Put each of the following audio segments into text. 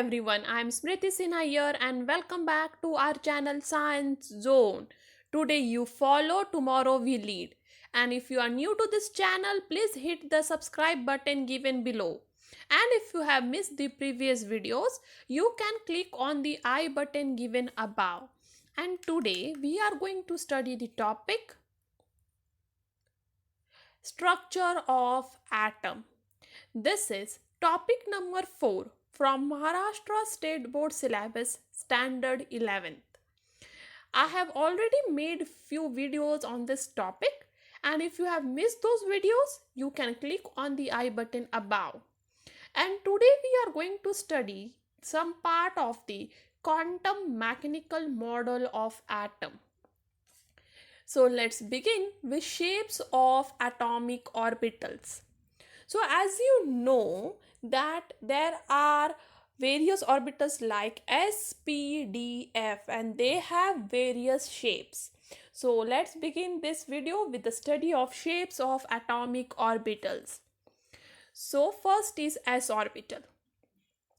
everyone, I am Smriti Sinha here and welcome back to our channel Science Zone. Today you follow, tomorrow we lead. And if you are new to this channel, please hit the subscribe button given below. And if you have missed the previous videos, you can click on the I button given above. And today we are going to study the topic Structure of Atom. This is topic number 4 from Maharashtra State Board Syllabus Standard 11th. I have already made few videos on this topic, and if you have missed those videos, you can click on the I button above. And today we are going to study some part of the quantum mechanical model of atom. So let's begin with shapes of atomic orbitals. So as you know that there are various orbitals like S, P, D, F and they have various shapes. So let's begin this video with the study of shapes of atomic orbitals. So first is S orbital.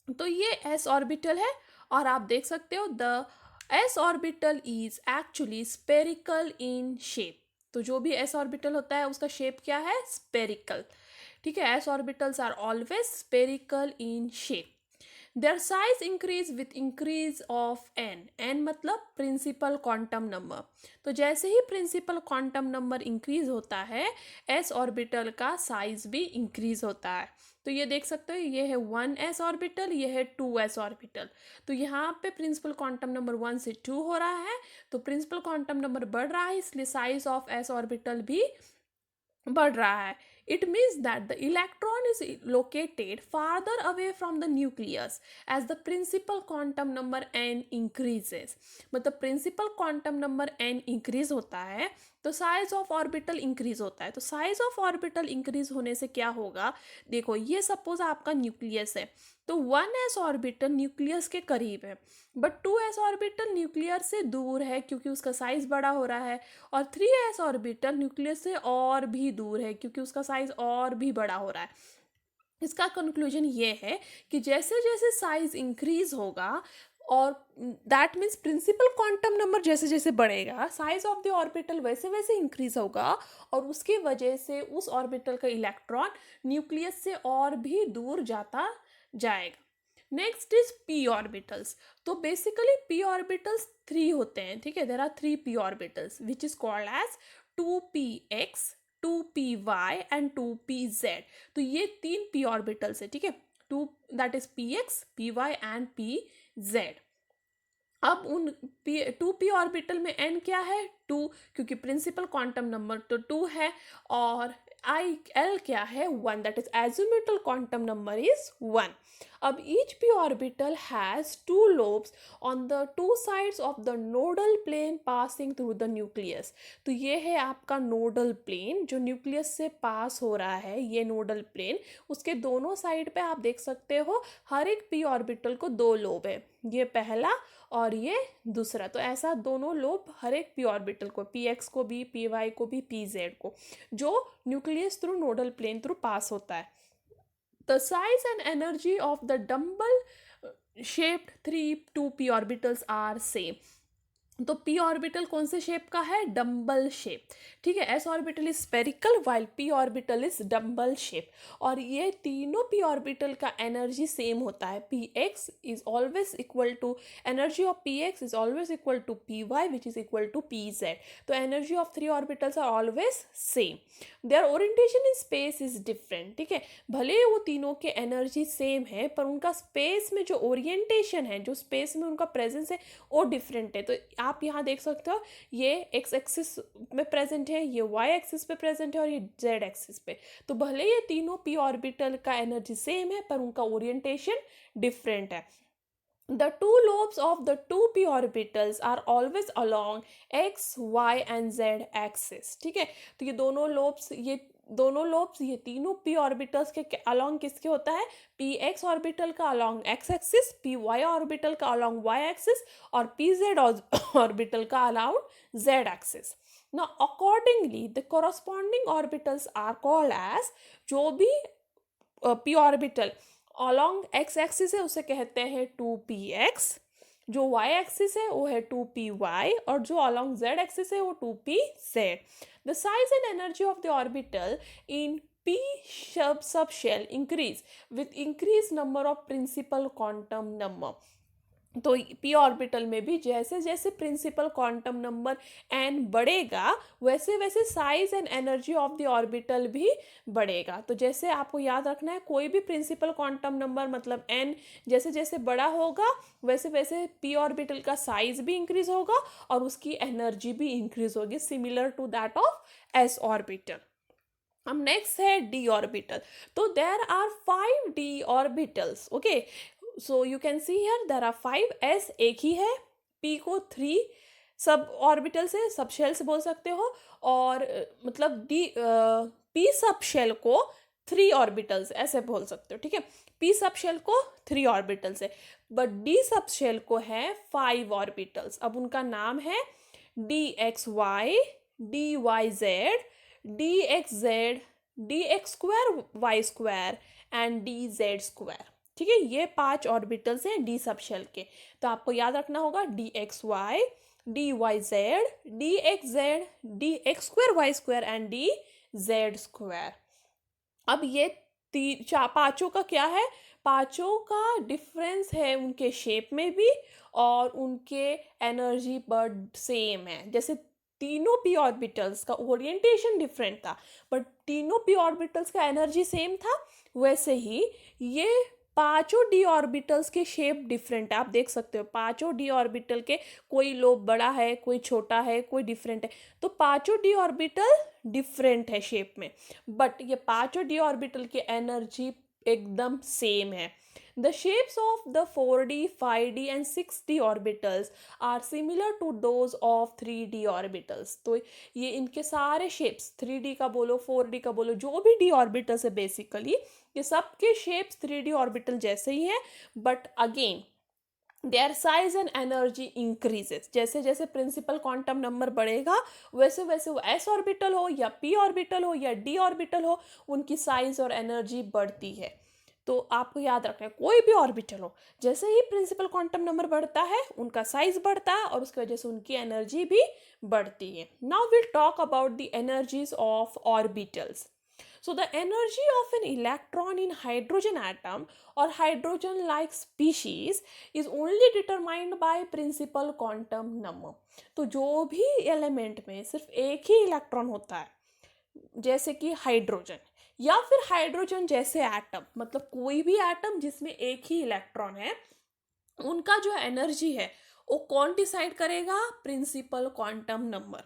तो ये S orbital है और आप देख सकते हो the S orbital is actually spherical in shape. तो जो भी S orbital होता है उसका शेप क्या है? Spherical. ठीक है, S orbitals are always spherical in shape. Their size increase with increase of n मतलब प्रिंसिपल क्वांटम नंबर. तो जैसे ही प्रिंसिपल क्वांटम नंबर इंक्रीज होता है s ऑर्बिटल का साइज भी इंक्रीज होता है. तो ये देख सकते हो, ये है 1s ऑर्बिटल, ये है 2s ऑर्बिटल. तो यहाँ पे प्रिंसिपल क्वांटम नंबर 1 से 2 हो रहा है, तो प्रिंसिपल क्वांटम नंबर बढ़ रहा है, इसलिए साइज ऑफ s ऑर्बिटल भी बढ़ रहा है. It means that the electron is located farther away from the nucleus as the principal quantum number n increases. मतलब principal quantum number n increase होता है तो size of orbital increase होता है. तो size of orbital increase होने से क्या होगा? देखो, ये suppose आपका न्यूक्लियस है तो 1s ऑर्बिटल न्यूक्लियस के करीब है, बट 2s ऑर्बिटल न्यूक्लियस से दूर है क्योंकि उसका साइज बड़ा हो रहा है, और 3s ऑर्बिटल न्यूक्लियस से और भी दूर है क्योंकि उसका साइज और भी बड़ा हो रहा है. इसका कंक्लूजन ये है कि जैसे जैसे साइज इंक्रीज होगा और that means principal quantum number जैसे जैसे बढ़ेगा, साइज ऑफ द ऑर्बिटल वैसे वैसे इंक्रीज होगा और उसकी वजह से उस ऑर्बिटल का इलेक्ट्रॉन न्यूक्लियस से और भी दूर जाता जाएगा. Next is P orbitals. तो बेसिकली पी ऑर्बिटल्स 3 होते हैं. ठीक है, there are 3 P orbitals which is called as 2px, 2py and 2pz. तो ये 3 पी ऑर्बिटल्स है. ठीक है, 2 that is px, py and pz. अब उन 2p ऑर्बिटल में n क्या है? 2, क्योंकि प्रिंसिपल क्वांटम नंबर तो 2 है, और l क्या है? 1, that is azimuthal quantum number is 1. अब each p orbital has 2 lobes on the 2 sides of the nodal plane passing through the nucleus. तो ये है आपका नोडल प्लेन जो न्यूक्लियस से पास हो रहा है. ये नोडल प्लेन, उसके दोनों साइड पे आप देख सकते हो हर एक p ऑर्बिटल को 2 लोब है, ये पहला और ये दूसरा. तो ऐसा दोनों लोब हर एक p ऑर्बिटल को, px को भी, py को भी, pz को, जो nucleus through nodal plane through pass होता है. The size and energy of the dumbbell shaped 3 2p orbitals are same. तो p ऑर्बिटल कौन से शेप का है? Dumbbell shape. ठीक है, s orbital is spherical while p orbital is dumbbell shape. और ये तीनों p ऑर्बिटल का एनर्जी सेम होता है. px is always equal to, energy of px is always equal to py which is equal to pz. तो energy of 3 orbitals are always same. There orientation in space is different. ठीक है, भले वो तीनों के energy same है पर उनका स्पेस में जो ओरिएंटेशन है, जो स्पेस में उनका प्रेजेंस है, वो डिफरेंट है. तो आप यहाँ देख सकते हो ये एक्स एक्सिस में प्रेजेंट है, ये वाई एक्सिस पे प्रेजेंट है और ये जेड एक्सिस पे. तो भले ये तीनों पी ऑर्बिटल का एनर्जी सेम है पर उनका ओरिएंटेशन डिफरेंट है. The 2 lobes of the 2p orbitals are always along x, y and z axis. ठीक है, तो ये दोनों lobes ये तीनों p ऑर्बिटल्स के along किसके होता है? px ऑर्बिटल का along x axis, py orbital का along y एक्सिस और pz ऑर्बिटल का along z axis. Now accordingly the corresponding orbitals are called as, जो भी p orbital along x axis है उसे कहते हैं 2px, जो वाई एक्सिस है वो है 2py, और जो अलॉन्ग जेड एक्सिस है वो 2pz. The size and energy of the orbital in p subshell increase with increased number of principal quantum number. तो पी ऑर्बिटल में भी जैसे जैसे प्रिंसिपल क्वांटम नंबर n बढ़ेगा वैसे वैसे size and energy of the orbital भी बढ़ेगा. तो जैसे आपको याद रखना है, कोई भी प्रिंसिपल क्वांटम नंबर मतलब n जैसे जैसे बड़ा होगा वैसे वैसे पी ऑर्बिटल का साइज भी इंक्रीज होगा और उसकी एनर्जी भी इंक्रीज होगी, similar to that of S orbital. अब नेक्स्ट है डी ऑर्बिटल. तो there are 5 D orbitals. Okay, so you can see here there are 5. S एक ही है, पी को 3 सब ऑर्बिटल से, सब शेल से बोल सकते हो, और मतलब डी पी सब शेल को 3 ऑर्बिटल्स ऐसे बोल सकते हो. ठीक है, पी सब शेल को 3 ऑर्बिटल से, बट डी सब शेल को है 5 ऑर्बिटल्स. अब उनका नाम है D X Y, D Y Z, D X Z, D X square Y square and D Z square. ठीक है, ये 5 ऑर्बिटल्स हैं डी सब शेल के. तो आपको याद रखना होगा D X Y, D Y Z, D X Z, D X square Y square and D Z square. अब ये पांचों का क्या है, पांचों का डिफरेंस है उनके शेप में भी और उनके एनर्जी पर सेम है. जैसे तीनों पी ऑर्बिटल्स का ओरिएंटेशन डिफरेंट था बट तीनों पी ऑर्बिटल्स का एनर्जी सेम था, वैसे ही ये पांचों डी ऑर्बिटल्स के शेप डिफरेंट है. आप देख सकते हो पांचों डी ऑर्बिटल के कोई लोब बड़ा है, कोई छोटा है, कोई डिफरेंट है. तो पांचों डी ऑर्बिटल डिफरेंट है शेप में, बट ये पांचों डी ऑर्बिटल की एनर्जी एकदम सेम है. The shapes of the 4d, 5d and 6d orbitals are similar to those of 3d orbitals. तो ये इनके सारे shapes 3d का बोलो 4d का बोलो, जो भी d orbitals है बेसिकली ये सब के shapes 3d orbital जैसे ही हैं, but again their size and energy increases. जैसे जैसे प्रिंसिपल क्वांटम नंबर बढ़ेगा वैसे वैसे वो एस ऑर्बिटल हो या पी ऑर्बिटल हो या डी ऑर्बिटल हो, उनकी साइज और एनर्जी बढ़ती है. तो आपको याद रखना है कोई भी ऑर्बिटल हो, जैसे ही प्रिंसिपल क्वांटम नंबर बढ़ता है उनका साइज बढ़ता है और उसकी वजह से उनकी एनर्जी भी बढ़ती है. Now will talk about the energies of orbitals. So the energy of an electron in hydrogen atom or hydrogen like species is only determined by principal quantum number. तो जो भी एलिमेंट में सिर्फ एक ही इलेक्ट्रॉन होता है, जैसे कि हाइड्रोजन या फिर हाइड्रोजन जैसे एटम, मतलब कोई भी एटम जिसमें एक ही इलेक्ट्रॉन है, उनका जो एनर्जी है वो कौन डिसाइड करेगा, प्रिंसिपल क्वांटम नंबर.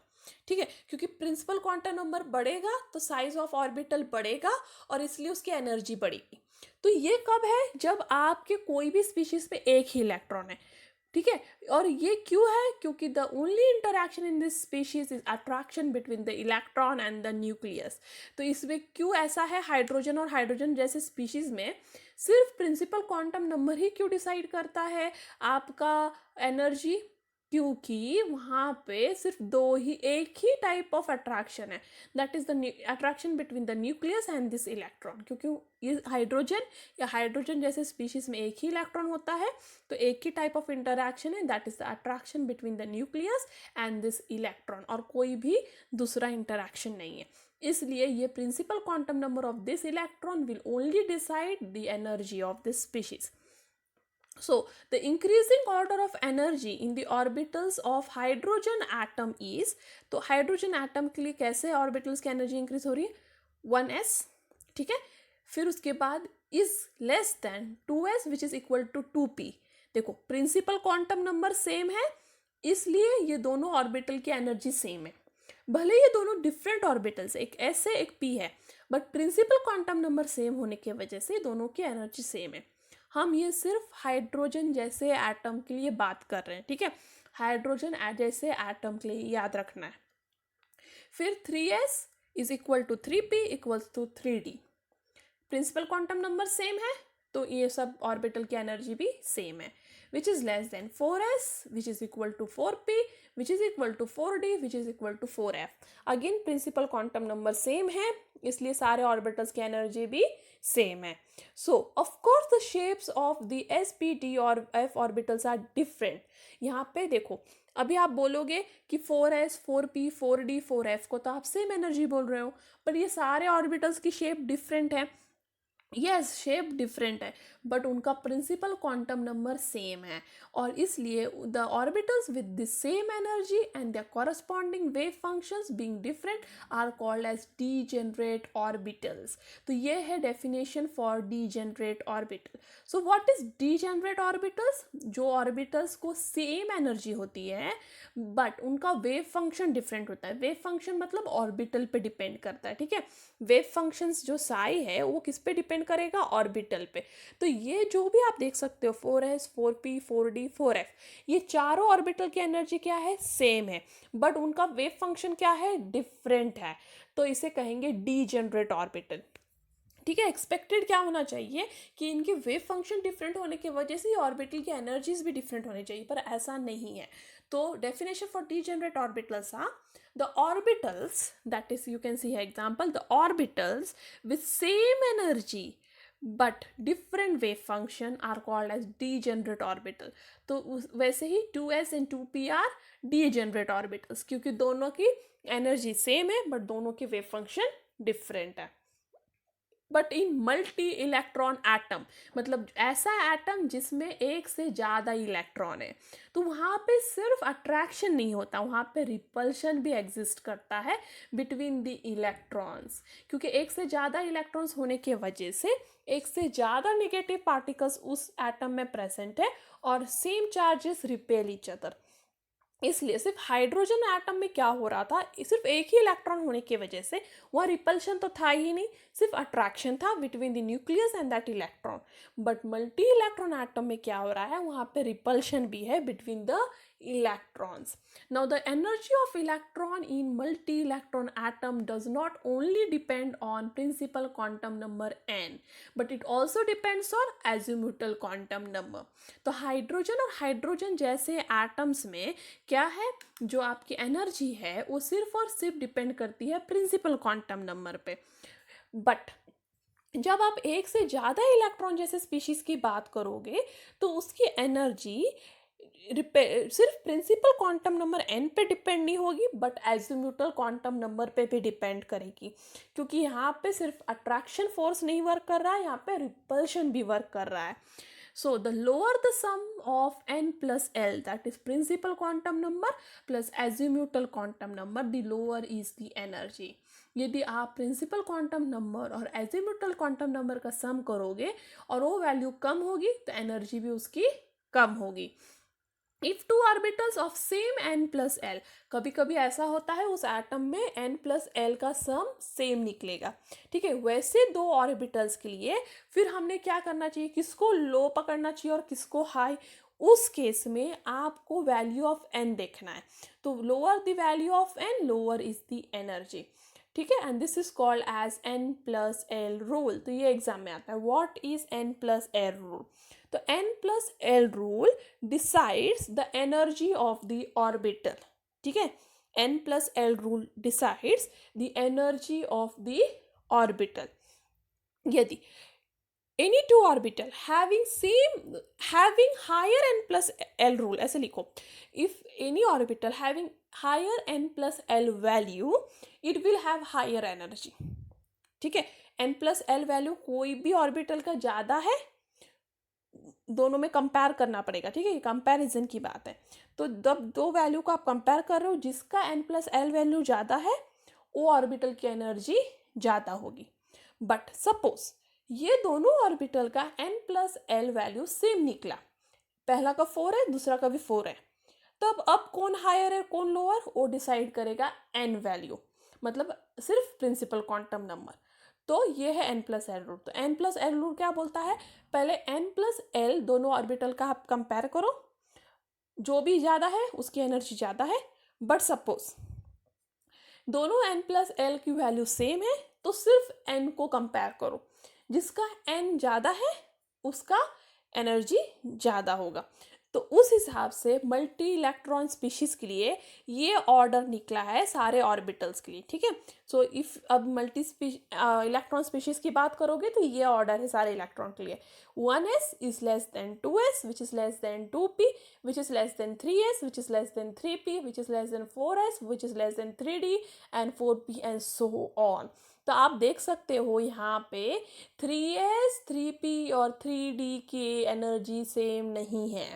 ठीक है, क्योंकि प्रिंसिपल क्वांटम नंबर बढ़ेगा तो साइज ऑफ ऑर्बिटल बढ़ेगा और इसलिए उसकी एनर्जी बढ़ेगी. तो ये कब है, जब आपके कोई भी स्पीशीज में एक ही इलेक्ट्रॉन है. ठीक है, और ये क्यों है, क्योंकि the only interaction in this species is attraction between the electron and the nucleus. तो इसमें क्यों ऐसा है, हाइड्रोजन और हाइड्रोजन जैसे स्पीशीज में सिर्फ प्रिंसिपल क्वांटम नंबर ही क्यों डिसाइड करता है आपका एनर्जी, क्योंकि वहाँ पे सिर्फ एक ही टाइप ऑफ अट्रैक्शन है, that is the attraction between the nucleus and this electron. क्योंकि ये हाइड्रोजन या हाइड्रोजन जैसे स्पीशीज में एक ही इलेक्ट्रॉन होता है, तो एक ही टाइप ऑफ इंटरैक्शन है, that is the attraction between the nucleus and this electron, और कोई भी दूसरा इंटरैक्शन नहीं है. इसलिए ये principal quantum number of this electron will only decide the energy of this species. So the increasing order of energy in the orbitals of hydrogen atom is, तो hydrogen atom के लिए कैसे ऑर्बिटल्स की energy increase हो रही है, 1s. ठीक है, फिर उसके बाद is less than 2s which is equal to 2p. देखो प्रिंसिपल क्वांटम नंबर सेम है इसलिए ये दोनों ऑर्बिटल की एनर्जी सेम है. भले ये दोनों डिफरेंट ऑर्बिटल्स, एक s है एक p है, but principal quantum number same होने की वजह से दोनों की एनर्जी सेम है. हम ये सिर्फ हाइड्रोजन जैसे एटम के लिए बात कर रहे हैं. ठीक है, हाइड्रोजन जैसे एटम के लिए याद रखना है. फिर 3s is equal to 3p equals to 3d. Principal quantum number same है तो ये सब ऑर्बिटल की एनर्जी भी सेम है. which is less than 4s, which is equal to 4p, which is equal to 4d, which is equal to 4f. Again principal quantum number same है, इसलिए सारे orbitals की एनर्जी भी same है. So of course the shapes of the S P D और F orbitals are different. यहाँ पे देखो, अभी आप बोलोगे कि 4s 4p 4d 4f को तो आप सेम एनर्जी बोल रहे हो, पर ये सारे ऑर्बिटल्स की शेप डिफरेंट है. यस, शेप डिफरेंट है, बट उनका प्रिंसिपल क्वांटम नंबर सेम है, और इसलिए the orbitals with the same energy and the corresponding wave functions being different are called as degenerate orbitals. तो ये है definition for degenerate orbital. So what is degenerate orbitals? जो orbitals को same energy होती है बट उनका wave function different होता है. वेव फंक्शन मतलब ऑर्बिटल पे डिपेंड करता है. ठीक है, वेव फंक्शंस जो साई है वो किस पे डिपेंड करेगा? ऑर्बिटल पे. तो ये जो भी आप देख सकते हो 4s 4p 4d 4f, ये चारों ऑर्बिटल की एनर्जी क्या है? सेम है, बट उनका वेव फंक्शन क्या है? डिफरेंट है. तो इसे कहेंगे डीजेनरेट ऑर्बिटल. ठीक है, एक्सपेक्टेड क्या होना चाहिए कि इनके वेव फंक्शन डिफरेंट होने की वजह से ऑर्बिटल की एनर्जीज भी डिफरेंट होनी चाहिए, पर ऐसा नहीं है. तो definition for degenerate orbitals are the orbitals, that is you can see here example, the orbitals with same energy but different wave function are called as degenerate orbital. तो वैसे ही 2s and 2p are degenerate orbitals, क्योंकि दोनों की energy same है but दोनों के wave function different है. But in multi electron atom, मतलब ऐसा एटम जिसमें एक से ज़्यादा इलेक्ट्रॉन है, तो वहाँ पे सिर्फ अट्रैक्शन नहीं होता, वहाँ पे रिपल्शन भी एग्जिस्ट करता है बिटवीन द इलेक्ट्रॉन्स, क्योंकि एक से ज़्यादा इलेक्ट्रॉन्स होने की वजह से एक से ज़्यादा नेगेटिव पार्टिकल्स उस एटम में प्रेजेंट है और same charges repel each other. इसलिए सिर्फ हाइड्रोजन एटम में क्या हो रहा था, सिर्फ एक ही इलेक्ट्रॉन होने की वजह से वह रिपल्शन तो था ही नहीं, सिर्फ अट्रैक्शन था between the nucleus and that electron. But multi electron atom में क्या हो रहा है, वहाँ पे रिपल्शन भी है between the electrons. Now the energy of electron in multi-electron atom does not only depend on principal quantum number n, but it also depends on azimuthal quantum number. तो हाइड्रोजन और हाइड्रोजन जैसे atoms में क्या है, जो आपकी energy है वो सिर्फ और सिर्फ डिपेंड करती है प्रिंसिपल क्वांटम नंबर पे. बट जब आप एक से ज़्यादा इलेक्ट्रॉन जैसे स्पीशीज की बात करोगे तो उसकी एनर्जी सिर्फ प्रिंसिपल क्वांटम नंबर n पे डिपेंड नहीं होगी बट एजिम्यूटल क्वांटम नंबर पे भी डिपेंड करेगी, क्योंकि यहाँ पे सिर्फ अट्रैक्शन फोर्स नहीं वर्क कर रहा है, यहाँ पे रिपल्शन भी वर्क कर रहा है. So the lower the sum of n plus l, that is principal quantum number plus azimuthal quantum number, the lower is the energy. यदि आप प्रिंसिपल क्वांटम नंबर और एजिमुथल क्वांटम नंबर का सम करोगे और वो वैल्यू कम होगी तो एनर्जी भी उसकी कम होगी. If two orbitals of same n plus L, कभी कभी ऐसा होता है उस एटम में n प्लस एल का सम सेम निकलेगा. ठीक है, वैसे दो ऑर्बिटल्स के लिए फिर हमने क्या करना चाहिए, किसको लो पकड़ना चाहिए और किसको हाई. उस केस में आपको वैल्यू ऑफ n देखना है, तो lower the value of n lower is the energy. ठीक है, and this is called as n plus L rule. तो ये एग्जाम में आता है, what is n plus L rule. तो n plus l rule decides the energy of the orbital. ठीक है, n plus l rule decides the energy of the orbital. यदि any two orbital having higher n plus l rule, ऐसे लिखो, if any orbital having higher n plus l value, it will have higher energy. ठीक है, n plus l value कोई भी orbital का ज़्यादा है, दोनों में कंपेयर करना पड़ेगा. ठीक है, कंपैरिजन की बात है. तो जब दो वैल्यू को आप कंपेयर कर रहे हो, जिसका n प्लस एल वैल्यू ज़्यादा है वो ऑर्बिटल की एनर्जी ज़्यादा होगी. बट सपोज ये दोनों ऑर्बिटल का n plus L value same निकला, पहला का 4 है दूसरा का भी 4 है, तब अब कौन हायर है कौन लोअर, वो डिसाइड करेगा n वैल्यू, मतलब सिर्फ प्रिंसिपल क्वांटम नंबर. तो ये है n प्लस एल रूल. तो n प्लस एल रूल क्या बोलता है, पहले n प्लस एल दोनों ऑर्बिटल का आप कंपेयर करो, जो भी ज़्यादा है उसकी एनर्जी ज़्यादा है. बट सपोज दोनों n प्लस एल की वैल्यू सेम है तो सिर्फ n को कंपेयर करो, जिसका n ज़्यादा है उसका एनर्जी ज़्यादा होगा. तो उस हिसाब से मल्टी इलेक्ट्रॉन स्पीशीज के लिए ये ऑर्डर निकला है सारे ऑर्बिटल्स के लिए, ठीक है। सो इफ अब मल्टी इलेक्ट्रॉन स्पीशीज की बात करोगे तो ये ऑर्डर है सारे इलेक्ट्रॉन के लिए। 1s is less than 2s which is less than 2p which is less than 3s which is less than 3p which is less than 4s which is less than 3d and 4p and so on। तो आप देख सकते हो यहाँ पे 3s 3p और 3d की energy same नहीं है,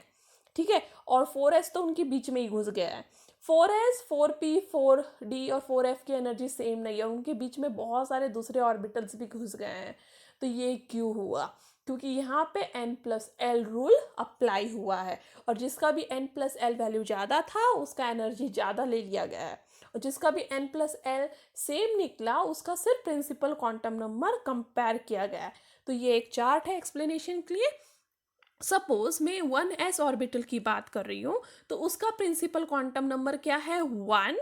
ठीक है। और 4s तो उनके बीच में ही घुस गया है। 4s 4p 4d और 4f की एनर्जी सेम नहीं है, उनके बीच में बहुत सारे दूसरे ऑर्बिटल्स भी घुस गए हैं। तो ये क्यों हुआ? क्योंकि यहाँ पे n+l रूल अप्लाई हुआ है, और जिसका भी n+l वैल्यू ज़्यादा था उसका एनर्जी ज़्यादा ले लिया गया है, और जिसका भी n+l सेम निकला उसका सिर्फ प्रिंसिपल क्वांटम नंबर कंपेयर किया गया है। तो ये एक चार्ट है एक्सप्लेनेशन के लिए। सपोज मैं 1s ऑर्बिटल की बात कर रही हूँ, तो उसका प्रिंसिपल क्वांटम नंबर क्या है? 1,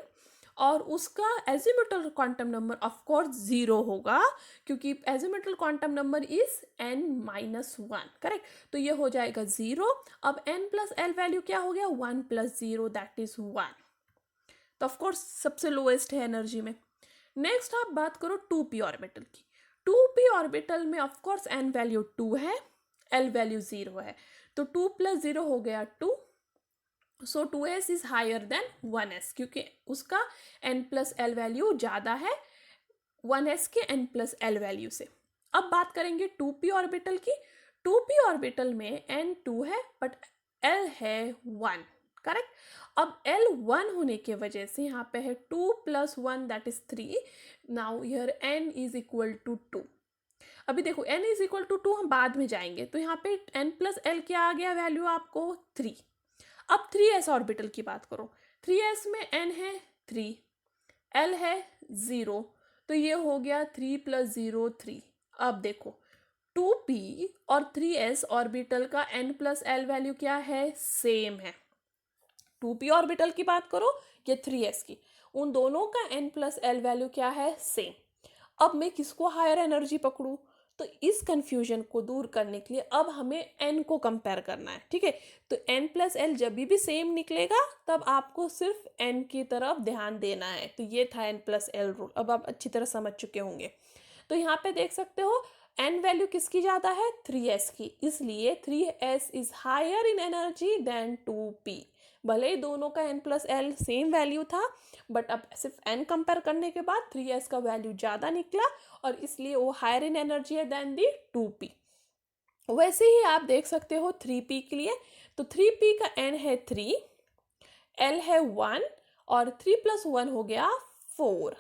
और उसका azimuthal quantum number of course 0 होगा, क्योंकि azimuthal quantum number is n-1, correct. तो ये हो जाएगा 0। अब n+l वैल्यू क्या हो गया? 1 + 0 दैट इज 1। तो ऑफ कोर्स सबसे लोएस्ट है एनर्जी में। नेक्स्ट आप बात करो 2p ऑर्बिटल की। 2p ऑर्बिटल में ऑफ कोर्स n वैल्यू 2 है, l वैल्यू 0 है, तो 2 + 0 हो गया 2। सो 2s is higher than 1s, क्योंकि उसका n+l वैल्यू ज़्यादा है 1s के n+l वैल्यू से। अब बात करेंगे 2p ऑर्बिटल की। 2p ऑर्बिटल में n 2 है बट l है 1, करेक्ट। अब l 1 होने के वजह से यहाँ पे है 2 + 1 that is 3। Now here n is equal to 2। अभी देखो n इज इक्वल टू 2 हम बाद में जाएंगे, तो यहाँ पे n+l क्या आ गया वैल्यू आपको? 3। अब 3s ऑर्बिटल की बात करो। 3s में n है 3, l है 0, तो ये हो गया 3 + 0 3। अब देखो 2p और 3s ऑर्बिटल का n+l वैल्यू क्या है? सेम है। 2p ऑर्बिटल की बात करो या 3s की, उन दोनों का n+l वैल्यू क्या है? सेम। अब मैं किसको हायर एनर्जी पकड़ूं? तो इस कंफ्यूजन को दूर करने के लिए अब हमें n को कंपेयर करना है, ठीक है। तो n+l जब भी सेम निकलेगा तब आपको सिर्फ n की तरफ ध्यान देना है। तो ये था n+l रूल, अब आप अच्छी तरह समझ चुके होंगे। तो यहाँ पे देख सकते हो n वैल्यू किसकी ज़्यादा है? 3s की, इसलिए 3s is higher in energy than 2p। भले ही दोनों का n+l सेम वैल्यू था, बट अब सिर्फ n कंपेयर करने के बाद 3s का वैल्यू ज़्यादा निकला, और इसलिए वो हायर इन एनर्जी है देन दी 2p। वैसे ही आप देख सकते हो 3p के लिए। तो 3p का n है 3, l है 1, और 3 + 1 हो गया 4,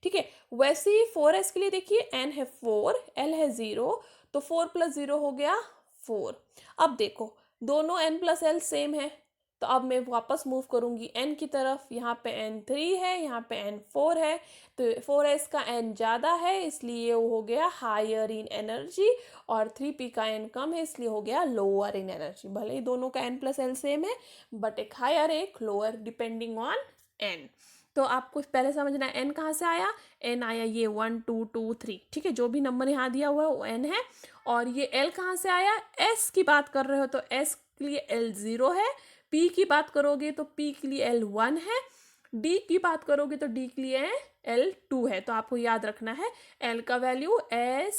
ठीक है। वैसे ही 4s के लिए देखिए n है 4, l है 0, तो 4 + 0 हो गया 4। अब देखो दोनों n+l सेम है, तो अब मैं वापस मूव करूंगी n की तरफ। यहाँ पे n3 है, यहाँ पे n4 है, तो 4s का n ज़्यादा है इसलिए वो हो गया हायर इन एनर्जी, और 3p का n कम है इसलिए हो गया लोअर इन एनर्जी। भले ही दोनों का n+l सेम है, बट एक हायर एक लोअर डिपेंडिंग ऑन n। तो आपको पहले समझना है n कहाँ से आया? n आया ये 1 2 2 3, ठीक है। जो भी नंबर यहाँ दिया हुआ है वो n है। और ये l कहाँ से आया? s की बात कर रहे हो तो s के लिए l 0 है, p की बात करोगे तो p के लिए l 1 है, d की बात करोगे तो d के लिए l 2 है। तो आपको याद रखना है l का value s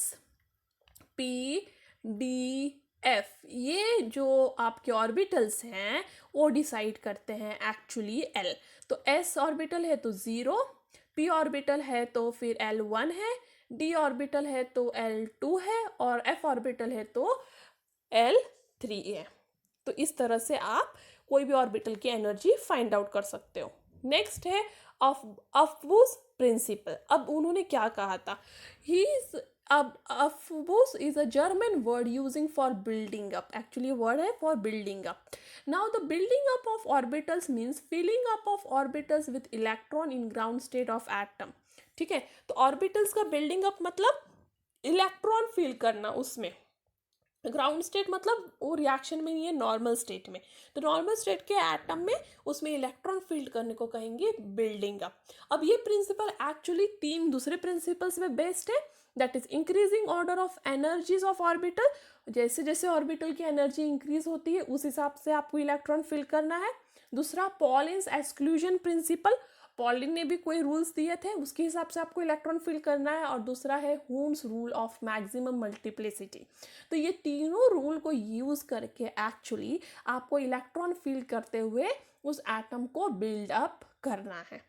p d f, ये जो आपके ऑर्बिटल्स हैं वो डिसाइड करते हैं एक्चुअली l। तो s ऑर्बिटल है तो 0, p ऑर्बिटल है तो फिर l 1 है, d ऑर्बिटल है तो l 2 है, और f ऑर्बिटल है तो l 3 है। तो इस तरह से आप कोई भी ऑर्बिटल की एनर्जी फाइंड आउट कर सकते हो। नेक्स्ट है अफबूस प्रिंसिपल। अब उन्होंने क्या कहा था? He is Afbos is a German word using for building up. Actually, word है for building up. Now, the building up of orbitals means filling up of orbitals with electron in ground state of atom. ठीक है, तो orbitals का building up मतलब electron fill करना उसमें। Ground state मतलब वो रिएक्शन में नहीं है, नॉर्मल स्टेट में। तो नॉर्मल स्टेट के एटम में उसमें इलेक्ट्रॉन फील्ड करने को कहेंगे बिल्डिंग अप। अब ये प्रिंसिपल एक्चुअली 3 दूसरे प्रिंसिपल्स में बेस्ड है, that is increasing order of energies of orbital. जैसे जैसे ऑर्बिटल की एनर्जी इंक्रीज होती है उस हिसाब से आपको इलेक्ट्रॉन फिल करना है। दूसरा पॉलिन्स एक्सक्लूजन प्रिंसिपल, पॉलिन ने भी कोई रूल्स दिए थे उसके हिसाब से आपको इलेक्ट्रॉन फिल करना है। और दूसरा है हुम्स रूल ऑफ मैक्सिमम मल्टीप्लिसिटी। तो ये तीनों रूल को यूज करके एक्चुअली आपको इलेक्ट्रॉन फिल करते हुए उस एटम को बिल्ड अप करना है।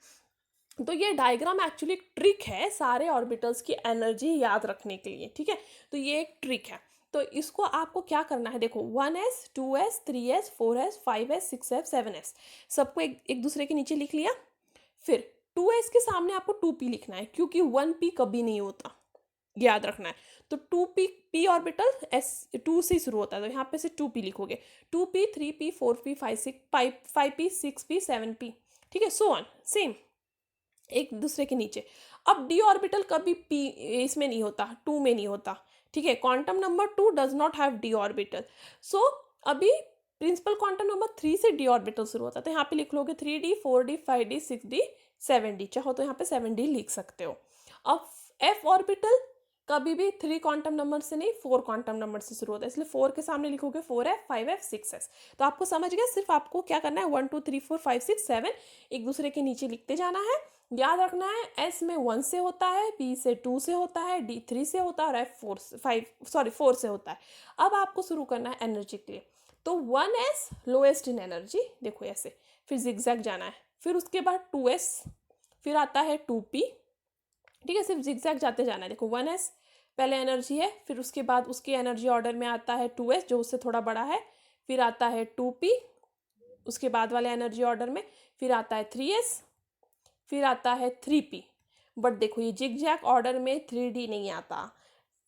तो ये डायग्राम एक्चुअली एक ट्रिक है सारे ऑर्बिटल्स की एनर्जी याद रखने के लिए, ठीक है। तो ये एक ट्रिक है। तो इसको आपको क्या करना है, देखो 1s 2s 3s 4s 5s 6s 7s सबको एक दूसरे के नीचे लिख लिया। फिर 2s के सामने आपको 2p लिखना है क्योंकि 1p कभी नहीं होता, याद रखना है। तो 2p p ऑर्बिटल s 2 से शुरू होता है, तो यहाँ पे से 2p लिखोगे। 2p 3p 4p 5p 6p 7p, ठीक है, सो ऑन सेम एक दूसरे के नीचे। अब डी ऑर्बिटल कभी p इसमें नहीं होता, 2 में नहीं होता, ठीक है। Quantum number 2 does not have D orbital. So अभी प्रिंसिपल क्वांटम नंबर 3 से डी ऑर्बिटल शुरू होता है, तो यहाँ पे लिख लोगे 3d 4d 5d 6d 7d, चाहो तो यहाँ पे 7d लिख सकते हो। अब एफ ऑर्बिटल कभी भी 3 क्वांटम नंबर से नहीं 4 क्वांटम नंबर से शुरू होता है, इसलिए 4 के सामने लिखोगे 4f 5f 6s। तो आपको समझ गया, सिर्फ आपको क्या करना है 1 2 3 4 5 6 7 एक दूसरे के नीचे लिखते जाना है। याद रखना है एस में 1 से होता है, बी से 2 से होता है, डी 3 से होता है और एफ 4 से होता है। अब आपको शुरू करना है एनर्जी के लिए। तो 1s लोएस्ट इन एनर्जी, देखो ऐसे, फिर जिगजैग जाना है, फिर उसके बाद 2s, फिर आता है 2p, ठीक है, सिर्फ जिगजैग जाते जाना है। देखो 1s पहले एनर्जी है, फिर उसके बाद उसकी एनर्जी ऑर्डर में आता है 2s जो उससे थोड़ा बड़ा है, फिर आता है 2p उसके बाद वाले एनर्जी ऑर्डर में, फिर आता है 3s, फिर आता है 3p। बट देखो ये जिगजैग ऑर्डर में 3d नहीं आता,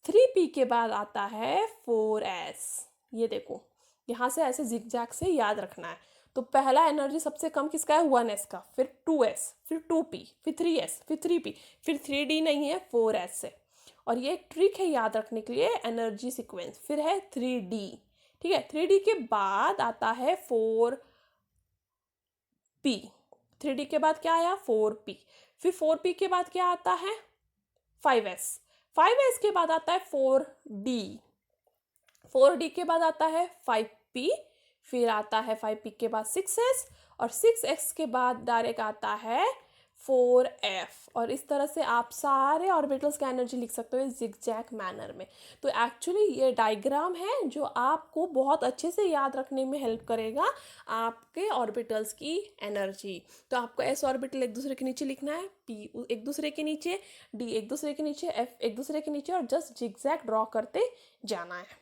3p के बाद आता है 4s। ये देखो यहाँ से ऐसे जिगजैग से याद रखना है। तो पहला एनर्जी सबसे कम किसका है 1s का, फिर 2s, फिर 2p, फिर 3s, फिर 3p, फिर 3d नहीं है 4s से। और ये एक ट्रिक है याद रखने के लिए एनर्जी सीक्वेंस। फिर है 3d, ठीक है, 3d के बाद आता है 4p, 3d के बाद क्या आया 4p, फिर 4p के बाद क्या आता है 5s, 5s के बाद आता है 4d, 4d के बाद आता है 5p, फिर आता है 5p के बाद 6s और 6s के बाद डायरेक्ट आता है 4f। और इस तरह से आप सारे ऑर्बिटल्स का एनर्जी लिख सकते हो जिगजैग मैनर में। तो एक्चुअली ये डायग्राम है जो आपको बहुत अच्छे से याद रखने में हेल्प करेगा आपके ऑर्बिटल्स की एनर्जी। तो आपको s ऑर्बिटल एक दूसरे के नीचे लिखना है, p एक दूसरे के नीचे, d एक दूसरे के नीचे, f एक दूसरे के नीचे, और जस्ट जिगजैग ड्रॉ करते जाना है।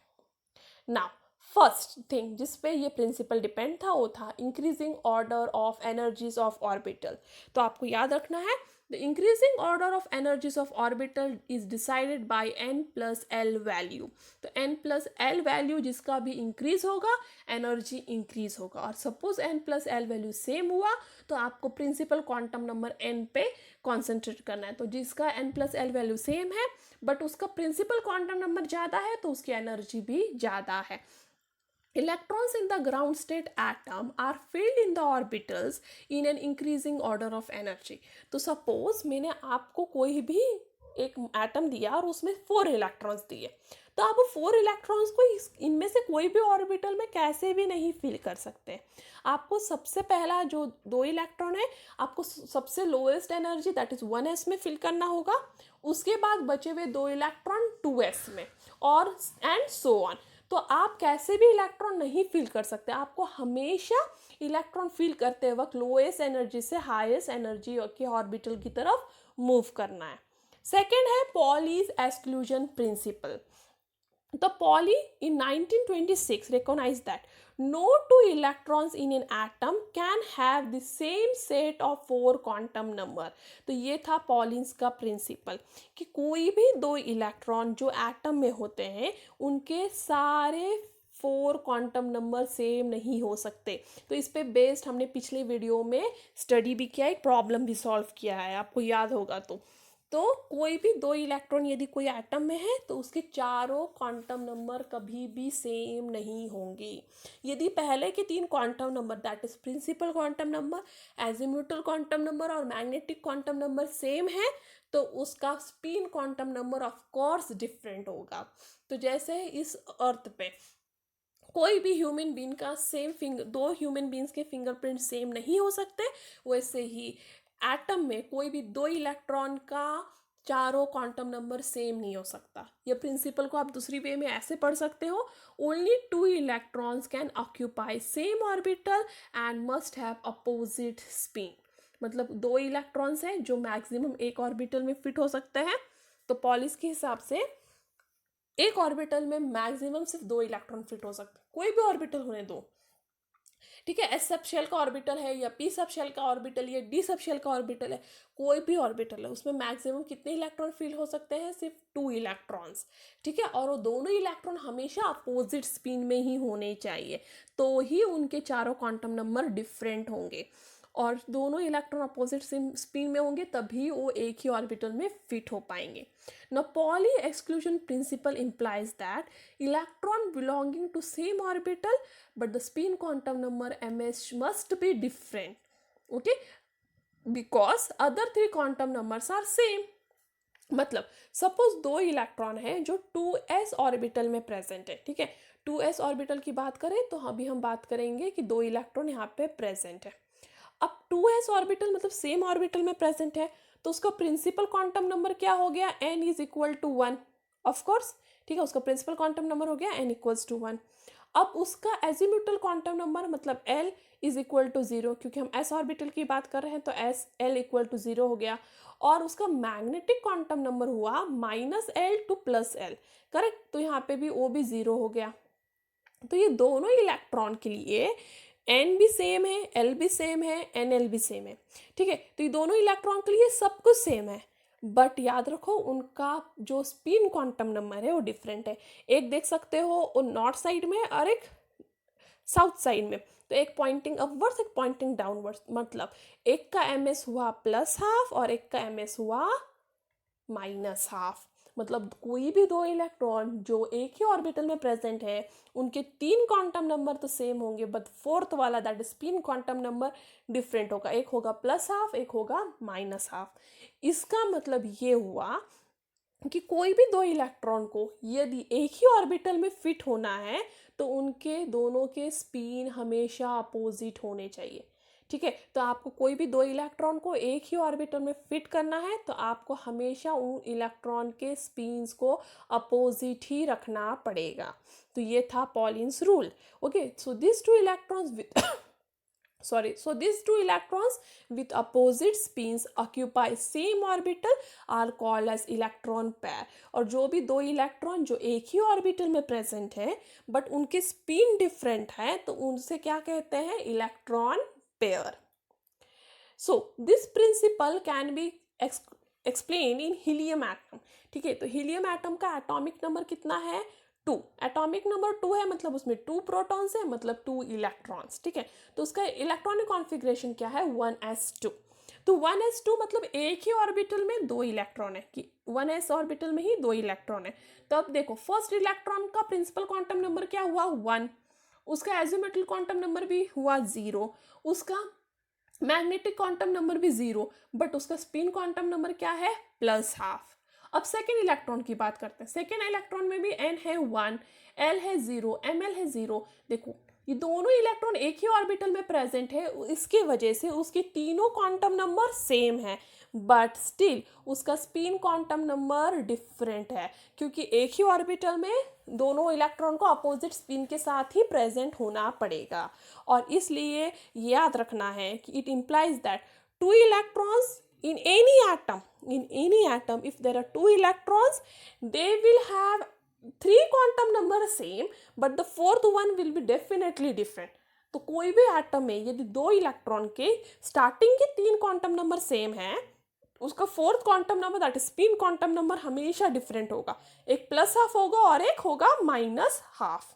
नाउ फर्स्ट थिंग जिस पे ये प्रिंसिपल डिपेंड था वो था increasing order of energies of orbital. तो आपको याद रखना है the increasing order of energies of orbital is decided by n+l value. तो n+l वैल्यू जिसका भी इंक्रीज होगा एनर्जी इंक्रीज होगा। और सपोज n+l वैल्यू सेम हुआ तो आपको प्रिंसिपल क्वांटम नंबर n पे कॉन्सेंट्रेट करना है। तो जिसका n+l वैल्यू सेम है बट उसका प्रिंसिपल क्वांटम नंबर ज़्यादा है तो उसकी एनर्जी भी ज़्यादा है। Electrons in the ground state atom are filled in the orbitals in an increasing order of energy। तो suppose मैंने आपको कोई भी एक एटम दिया और उसमें 4 इलेक्ट्रॉन्स दिए, तो आप 4 इलेक्ट्रॉन्स को इनमें से कोई भी ऑर्बिटल में कैसे भी नहीं फिल कर सकते। आपको सबसे पहला जो 2 इलेक्ट्रॉन है आपको सबसे lowest energy that is 1s में फिल करना होगा, उसके बाद बचे हुए 2 इलेक्ट्रॉन 2s में, और एंड सो ऑन। तो आप कैसे भी इलेक्ट्रॉन नहीं फिल कर सकते, आपको हमेशा इलेक्ट्रॉन फिल करते वक्त लोएस्ट एनर्जी से हाईएस्ट एनर्जी के ऑर्बिटल की तरफ मूव करना है। सेकेंड है Pauli's exclusion principle. The Pauli in 1926 recognized that no 2 electrons in an atom can have the same set of 4 quantum number। तो ये था पॉलिन्स का प्रिंसिपल कि कोई भी 2 इलेक्ट्रॉन जो एटम में होते हैं उनके सारे 4 क्वांटम नंबर सेम नहीं हो सकते। तो इस पे बेस्ड हमने पिछले वीडियो में स्टडी भी किया, एक प्रॉब्लम भी सॉल्व किया है, आपको याद होगा। तो तो कोई भी दो इलेक्ट्रॉन यदि कोई एटम में है तो उसके चारों क्वांटम नंबर कभी भी सेम नहीं होंगे। यदि पहले के तीन quantum number that is principal quantum number, azimuthal quantum number और मैग्नेटिक क्वांटम नंबर सेम है तो उसका spin quantum number of course different होगा। तो जैसे इस अर्थ पे कोई भी ह्यूमन बीइंग का सेम फिंगर, दो ह्यूमन बीइंग्स के फिंगरप्रिंट सेम नहीं हो सकते, वैसे ही एटम में कोई भी दो इलेक्ट्रॉन का चारों क्वांटम नंबर सेम नहीं हो सकता। ये प्रिंसिपल को आप दूसरी वे में ऐसे पढ़ सकते हो, only two electrons can occupy same orbital and must have opposite spin. मतलब दो इलेक्ट्रॉन्स हैं जो मैक्सिमम एक ऑर्बिटल में फिट हो सकते हैं। तो पॉलिस के हिसाब से एक ऑर्बिटल में मैक्सिमम सिर्फ दो इलेक्ट्रॉन फिट हो सकते हैं, कोई भी ऑर्बिटल होने दो, ठीक है। एस सब शेल का ऑर्बिटल है या पी सब शेल का ऑर्बिटल या डी सब शेल का ऑर्बिटल है, कोई भी ऑर्बिटल है उसमें मैक्सिमम कितने इलेक्ट्रॉन फिल हो सकते हैं, सिर्फ टू इलेक्ट्रॉन्स, ठीक है। और वो दोनों इलेक्ट्रॉन हमेशा अपोजिट स्पिन में ही होने चाहिए, तो ही उनके चारों क्वांटम नंबर डिफरेंट होंगे। और दोनों इलेक्ट्रॉन अपोजिट स्पिन में होंगे तभी वो एक ही ऑर्बिटल में फिट हो पाएंगे। Now, Pauli exclusion principle implies that electron belonging to same orbital, but the spin quantum number ms must be different. Okay, because other three quantum numbers are same. मतलब suppose दो electron है जो 2s orbital में present है, ठीक है। 2s orbital की बात करें तो अभी हम बात करेंगे कि दो इलेक्ट्रॉन यहाँ पे प्रेजेंट है। अब 2s ऑर्बिटल मतलब सेम ऑर्बिटल में प्रेजेंट है तो उसका प्रिंसिपल क्वांटम नंबर क्या हो गया, n is equal to 1 of course, ठीक है। उसका प्रिंसिपल क्वांटम नंबर हो गया n इक्वल्स टू 1। अब उसका एजीम्यूटल क्वांटम नंबर मतलब l इज इक्वल टू 0, क्योंकि हम s ऑर्बिटल की बात कर रहे हैं तो s l इक्वल टू 0 हो गया। और उसका मैग्नेटिक क्वांटम नंबर हुआ -l टू +l, करेक्ट। तो यहाँ पे भी वो भी 0 हो गया। तो ये दोनों इलेक्ट्रॉन के लिए n भी सेम है, l भी सेम है, nl भी सेम है, ठीक है। तो ये दोनों इलेक्ट्रॉन के लिए सब कुछ सेम है, बट याद रखो उनका जो स्पिन क्वांटम नंबर है वो डिफरेंट है। एक देख सकते हो वो नॉर्थ साइड में और एक साउथ साइड में, तो एक पॉइंटिंग अपवर्ड्स एक पॉइंटिंग डाउनवर्ड्स, मतलब एक का ms हुआ +½ और एक का ms हुआ -½ मतलब कोई भी दो इलेक्ट्रॉन जो एक ही ऑर्बिटल में प्रेजेंट है उनके तीन क्वांटम नंबर तो सेम होंगे, बट फोर्थ वाला that spin quantum number different होगा, एक होगा +½ एक होगा -½ इसका मतलब ये हुआ कि कोई भी दो इलेक्ट्रॉन को यदि एक ही ऑर्बिटल में फिट होना है तो उनके दोनों के स्पिन हमेशा अपोजिट होने चाहिए, ठीक है। तो आपको कोई भी दो इलेक्ट्रॉन को एक ही ऑर्बिटल में फिट करना है तो आपको हमेशा उन इलेक्ट्रॉन के स्पिन्स को अपोजिट ही रखना पड़ेगा। तो ये था Pauli's rule. Okay, so this two electrons with so these two electrons with opposite spins occupy same orbital are called as electron pair। और जो भी दो इलेक्ट्रॉन जो एक ही ऑर्बिटल में प्रेजेंट है बट उनके स्पिन डिफरेंट है तो उनसे क्या कहते हैं, electron pair. So this principle can be explain in helium atom, ठीक है। तो हीलियम एटम का एटॉमिक नंबर कितना है, 2। एटॉमिक नंबर 2 है मतलब उसमें 2 प्रोटॉन्स है मतलब 2 इलेक्ट्रॉन्स, ठीक है। तो उसका इलेक्ट्रॉनिक कॉन्फ़िगरेशन क्या है, 1s2। तो 1s2 मतलब एक ही ऑर्बिटल में दो इलेक्ट्रॉन है, कि 1s ऑर्बिटल में ही दो इलेक्ट्रॉन है। तो अब देखो फर्स्ट इलेक्ट्रॉन का प्रिंसिपल क्वांटम नंबर क्या हुआ, 1, उसका एजीम्यूटल क्वांटम नंबर भी हुआ 0, उसका मैग्नेटिक क्वांटम नंबर भी 0, बट उसका स्पिन क्वांटम नंबर क्या है, +½ अब सेकेंड इलेक्ट्रॉन की बात करते हैं। सेकेंड इलेक्ट्रॉन में भी n है 1, l है 0, ml है 0। देखो ये दोनों इलेक्ट्रॉन एक ही ऑर्बिटल में प्रेजेंट है, इसके वजह से उसके तीनों क्वांटम नंबर सेम है, बट स्टिल उसका स्पिन क्वांटम नंबर डिफरेंट है, क्योंकि एक ही ऑर्बिटल में दोनों इलेक्ट्रॉन को अपोजिट स्पिन के साथ ही प्रेजेंट होना पड़ेगा। और इसलिए याद रखना है कि it implies that two electrons in any atom if there are two electrons they will have three quantum number same but the fourth one will be definitely different। तो कोई भी एटम में यदि दो इलेक्ट्रॉन के स्टार्टिंग के तीन quantum number same है, उसका fourth quantum number that spin quantum number हमेशा डिफरेंट होगा, एक +½ होगा और एक होगा -½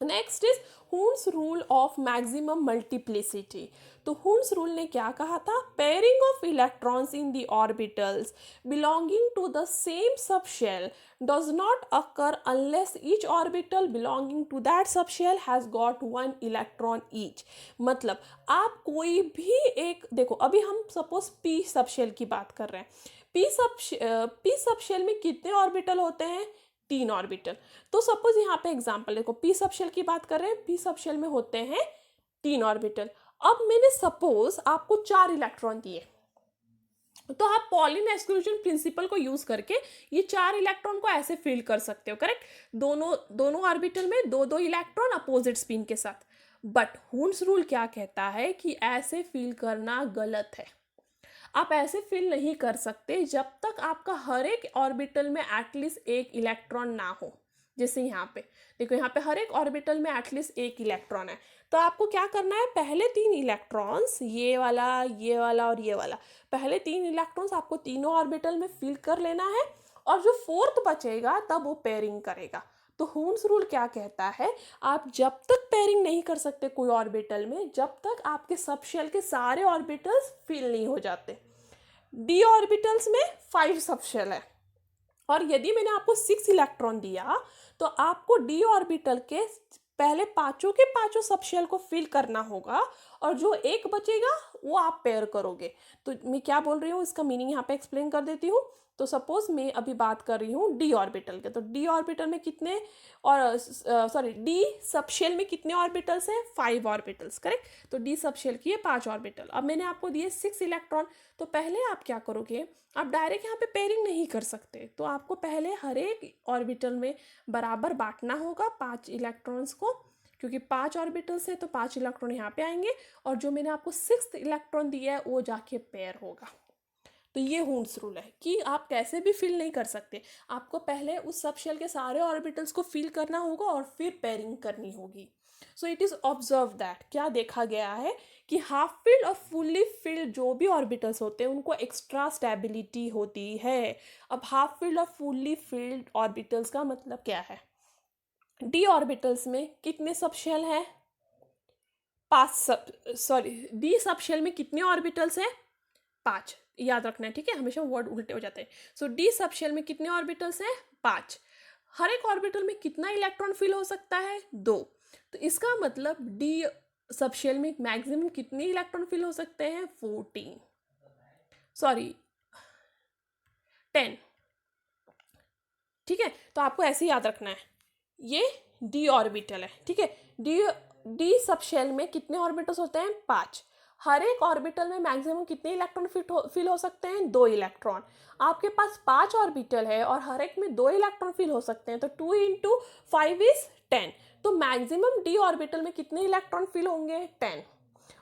next is Hund's rule of maximum multiplicity. तो हुन्स रूल ने क्या कहा था? Pairing of electrons in the orbitals belonging to the same subshell does not occur unless each orbital belonging to that subshell has got one electron each। मतलब आप कोई भी एक, देखो अभी हम सपोज p सबशेल की बात कर रहे हैं। p सबशेल में कितने ऑर्बिटल होते हैं? 3 ऑर्बिटल। तो सपोज यहाँ पे एग्जांपल देखो, p सबशेल की बात कर रहे हैं, p सबशेल में होते हैं 3 ऑर्बिटल। अब मैंने सपोज आपको 4 इलेक्ट्रॉन दिए, तो आप पॉलिन एक्सक्लूजन प्रिंसिपल को यूज करके ये 4 इलेक्ट्रॉन को ऐसे फिल कर सकते हो, करेक्ट? दोनों ऑर्बिटल में दो दो इलेक्ट्रॉन अपोजिट स्पिन के साथ। बट हुन्स रूल क्या कहता है कि ऐसे फिल करना गलत है। आप ऐसे फिल नहीं कर सकते जब तक आपका हर एक ऑर्बिटल में एटलीस्ट एक इलेक्ट्रॉन ना हो। जैसे यहाँ पे देखो, यहाँ पे हर एक ऑर्बिटल में एटलीस्ट एक इलेक्ट्रॉन है। तो आपको क्या करना है? पहले 3 इलेक्ट्रॉन्स, ये वाला और ये वाला, पहले 3 इलेक्ट्रॉन्स आपको तीनों ऑर्बिटल में फिल कर लेना है, और जो फोर्थ बचेगा तब वो पेयरिंग करेगा। तो हुन्स रूल क्या कहता है? आप जब तक पेयरिंग नहीं कर सकते कोई ऑर्बिटल में, जब तक आपके सबशेल के सारे ऑर्बिटल्स फिल नहीं हो जाते। डी ऑर्बिटल्स में 5 सबशेल है, और यदि मैंने आपको 6 इलेक्ट्रॉन दिया तो आपको डी ऑर्बिटल के पहले पांचों के पांचों सबशेल को फिल करना होगा, और जो एक बचेगा वो आप पेयर करोगे। तो मैं क्या बोल रही हूँ, इसका मीनिंग यहाँ पे एक्सप्लेन कर देती हूँ। तो सपोज मैं अभी बात कर रही हूँ डी ऑर्बिटल के, तो डी ऑर्बिटल में कितने, और सॉरी डी सबशेल में कितने ऑर्बिटल्स हैं? 5 ऑर्बिटल्स, करेक्ट? तो डी सबशेल की 5 ऑर्बिटल। अब मैंने आपको दिए 6 इलेक्ट्रॉन, तो पहले आप क्या करोगे? आप डायरेक्ट यहाँ पे पेयरिंग नहीं कर सकते, तो आपको पहले हर एक ऑर्बिटल में बराबर बांटना होगा 5 इलेक्ट्रॉन्स को, क्योंकि 5 ऑर्बिटल्स है तो 5 इलेक्ट्रॉन यहाँ पे आएंगे, और जो मैंने आपको 6th इलेक्ट्रॉन दिया है वो जाके पेयर होगा। तो ये हुन्स रूल है कि आप कैसे भी फिल नहीं कर सकते, आपको पहले उस सबशेल के सारे ऑर्बिटल्स को फिल करना होगा और फिर पेयरिंग करनी होगी। So it is observe that, क्या देखा गया है कि हाफ फिल्ड और फुल्ली फिल्ड जो भी ऑर्बिटल्स होते हैं उनको एक्स्ट्रा स्टेबिलिटी होती है। अब हाफ फिल्ड और फुल्ली फिल्ड ऑर्बिटल्स का मतलब क्या है? डी ऑर्बिटल्स में कितने सबशेल हैं? 5 डी सबशेल में कितने ऑर्बिटल्स हैं? 5। याद रखना है, ठीक है? हमेशा वर्ड उल्टे हो जाते हैं। सो डी सबशेल में कितने ऑर्बिटल्स हैं? 5। हर एक ऑर्बिटल में कितना इलेक्ट्रॉन फिल हो सकता है? 2। तो इसका मतलब डी सबशेल में मैक्सिमम कितने इलेक्ट्रॉन फिल हो सकते हैं? 10। ठीक है? तो आपको ऐसे याद रखना है, ये डी ऑर्बिटल है, ठीक है? डी सबशेल में कितने ऑर्बिटल्स होते हैं? 5। हर एक ऑर्बिटल में मैक्सिमम कितने इलेक्ट्रॉन फिल हो सकते हैं? 2 इलेक्ट्रॉन। आपके पास 5 ऑर्बिटल है और हर एक में 2 इलेक्ट्रॉन फिल हो सकते हैं, तो 2 × 5 = 10। तो मैक्सिमम डी ऑर्बिटल में कितने इलेक्ट्रॉन फिल होंगे? 10।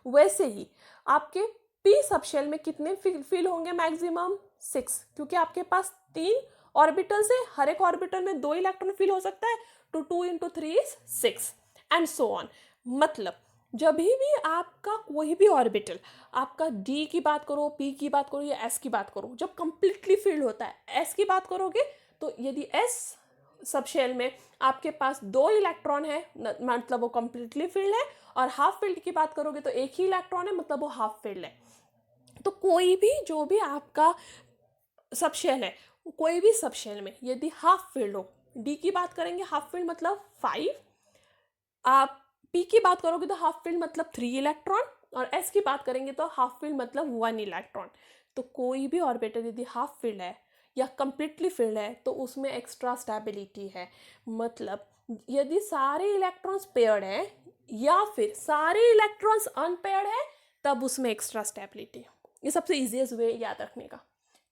वैसे ही आपके पी सबशेल में कितने फिल होंगे? मैक्सिमम 6, क्योंकि आपके पास 3 ऑर्बिटल से हर एक ऑर्बिटल में 2 इलेक्ट्रॉन फिल हो सकता है, तो 2 × 3 = 6 एंड सो ऑन। मतलब जब भी आपका कोई भी ऑर्बिटल, आपका डी की बात करो, पी की बात करो या एस की बात करो, जब कंप्लीटली फिल्ड होता है, एस की बात करोगे तो यदि एस सबशेल में आपके पास 2 इलेक्ट्रॉन है मतलब वो कंप्लीटली फिल्ड है, और हाफ फिल्ड की बात करोगे तो एक ही इलेक्ट्रॉन है मतलब वो हाफ फिल्ड है। तो कोई भी जो भी आपका सबशेल है, कोई भी सबशेल में यदि हाफ फिल्ड हो, डी की बात करेंगे हाफ फिल्ड मतलब 5, आप पी की बात करोगे तो हाफ फिल्ड मतलब 3 इलेक्ट्रॉन, और एस की बात करेंगे तो हाफ फिल्ड मतलब 1 इलेक्ट्रॉन। तो कोई भी ऑर्बिटल यदि हाफ फिल्ड है या कंप्लीटली फिल्ड है तो उसमें एक्स्ट्रा स्टेबिलिटी है। मतलब यदि सारे इलेक्ट्रॉन्स पेयर्ड हैं या फिर सारे इलेक्ट्रॉन्स अनपेयर्ड है, तब उसमें एक्स्ट्रा स्टेबिलिटी है। ये सबसे इजीएस्ट वे याद रखने का,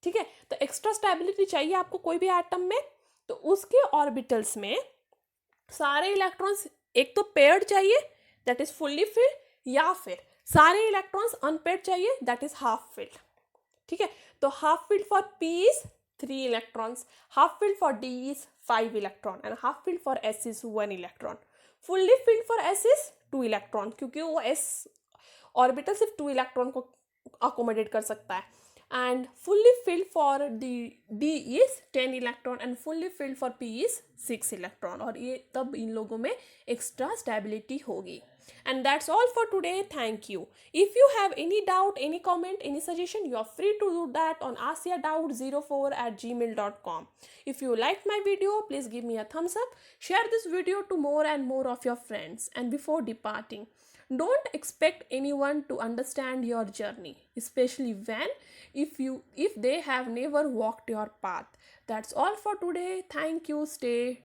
ठीक है? तो एक्स्ट्रा स्टेबिलिटी चाहिए आपको कोई भी एटम में, तो उसके ऑर्बिटल्स में सारे इलेक्ट्रॉन्स एक तो पेयर्ड चाहिए दैट इज फुल्ली फिल्ड, या फिर सारे इलेक्ट्रॉन्स अनपेयर्ड चाहिए दैट इज हाफ फिल्ड, ठीक है? तो half filled for P is 3 electrons, half filled for D is 5 electron, and half filled for S is 1 electron. Fully filled for S is 2 electron, क्योंकि वो S orbital सिर्फ 2 electron को accommodate कर सकता है। and fully filled for the D is 10 electron and fully filled for P is 6 electron, और ये तब इन लोगों में extra stability होगी. And that's all for today. Thank you. If you have any doubt, any comment, any suggestion, you are free to do that on asiadoubt04@gmail.com. If you liked my video, please give me a thumbs up. Share this video to more and more of your friends. And before departing, don't expect anyone to understand your journey, especially if they have never walked your path. That's all for today. Thank you. Stay